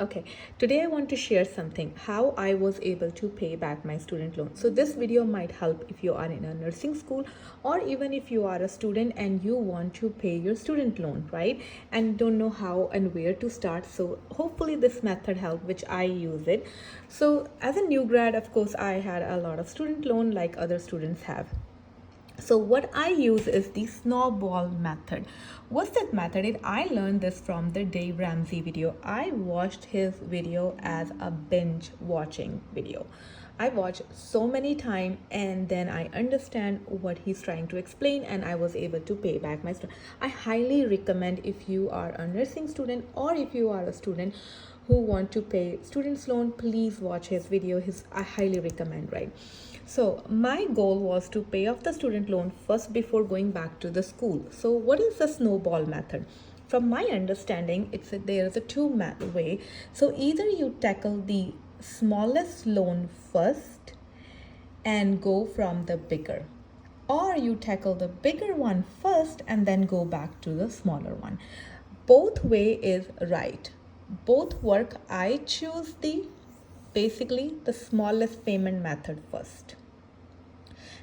Okay, today I want to share something how I was able to pay back my student loan. So this video might help if you are in a nursing school or even if you are a student and you want to pay your student loan, right? And don't know how and where to start. So hopefully this method helped, which I use it. So as a new grad, of course, I had a lot of student loan like other students have. So what I use is the snowball method. What's that method? I learned this from the Dave Ramsey video. I watched his video as a binge watching video. I watched so many times and then I understand what he's trying to explain and I was able to pay back my student. I highly recommend if you are a nursing student or if you are a student who want to pay students loan, please watch his video. I highly recommend, right? So my goal was to pay off the student loan first before going back to the school. So what is the snowball method? From my understanding, there is a way. So either you tackle the smallest loan first and go from the bigger, or you tackle the bigger one first and then go back to the smaller one. Both way is right. Both work. I choose basically the smallest payment method first.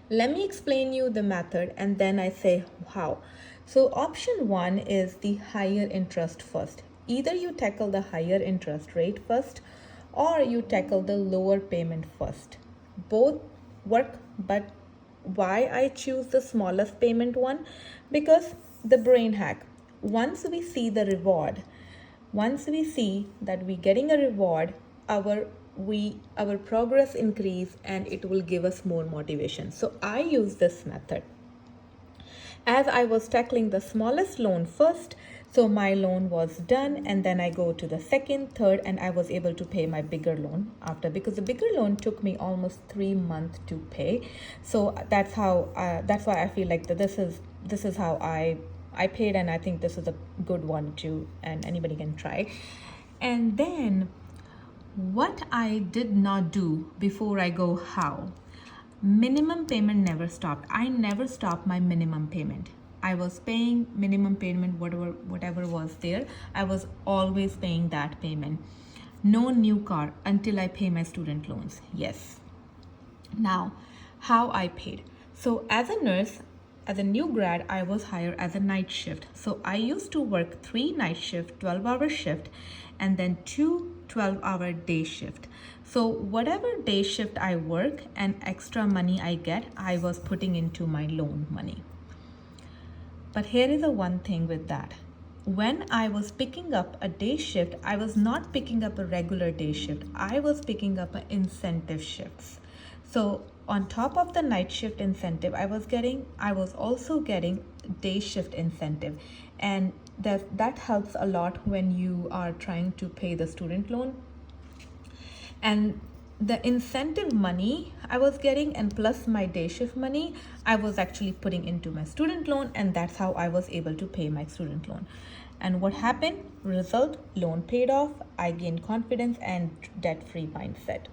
Let me explain you the method and then I say how. So option 1 is the higher interest first. Either you tackle the higher interest rate first or you tackle the lower payment first. Both work, but why I choose the smallest payment one? Because the brain hack. Once we see the reward, once we see that we're getting a reward, our progress increase and it will give us more motivation. So I use this method. As I was tackling the smallest loan first, so my loan was done and then I go to the second, third, and I was able to pay my bigger loan after, because the bigger loan took me almost 3 months to pay. So that's why I feel like that this is how I paid, and I think this is a good one too, and anybody can try. And then what I did not do before I go how. Minimum payment never stopped. I never stopped my minimum payment. I was paying minimum payment, whatever was there. I was always paying that payment. No new car until I pay my student loans. Yes. Now, how I paid. So as a nurse, as a new grad, I was hired as a night shift. So I used to work 3 night shift, 12-hour shift, and then 2 12-hour day shift. So whatever day shift I work and extra money I get, I was putting into my loan money. But here is the one thing with that. When I was picking up a day shift, I was not picking up a regular day shift. I was picking up incentive shifts. So on top of the night shift incentive, I was also getting day shift incentive. And that helps a lot when you are trying to pay the student loan. And the incentive money I was getting and plus my day shift money, I was actually putting into my student loan, and that's how I was able to pay my student loan. And what happened? Result, loan paid off, I gained confidence and debt-free mindset.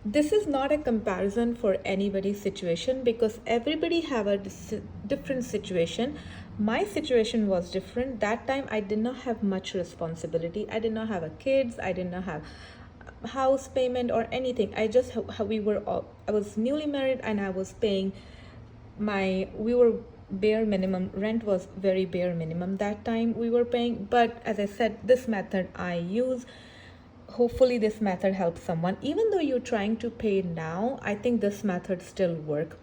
This is not a comparison for anybody's situation because everybody have a different situation. My situation was different. That time I did not have much responsibility. I did not have a kids. I did not have house payment or anything. I was newly married and I was paying we were bare minimum. Rent was very bare minimum that time we were paying. But as I said, this method I use. Hopefully this method helps someone. Even though you're trying to pay now, I think this method still work.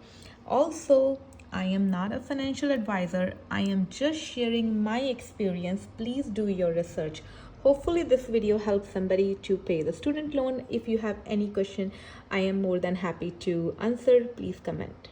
Also, I am not a financial advisor. I am just sharing my experience. Please do your research. Hopefully this video helps somebody to pay the student loan. If you have any question, I am more than happy to answer. Please comment.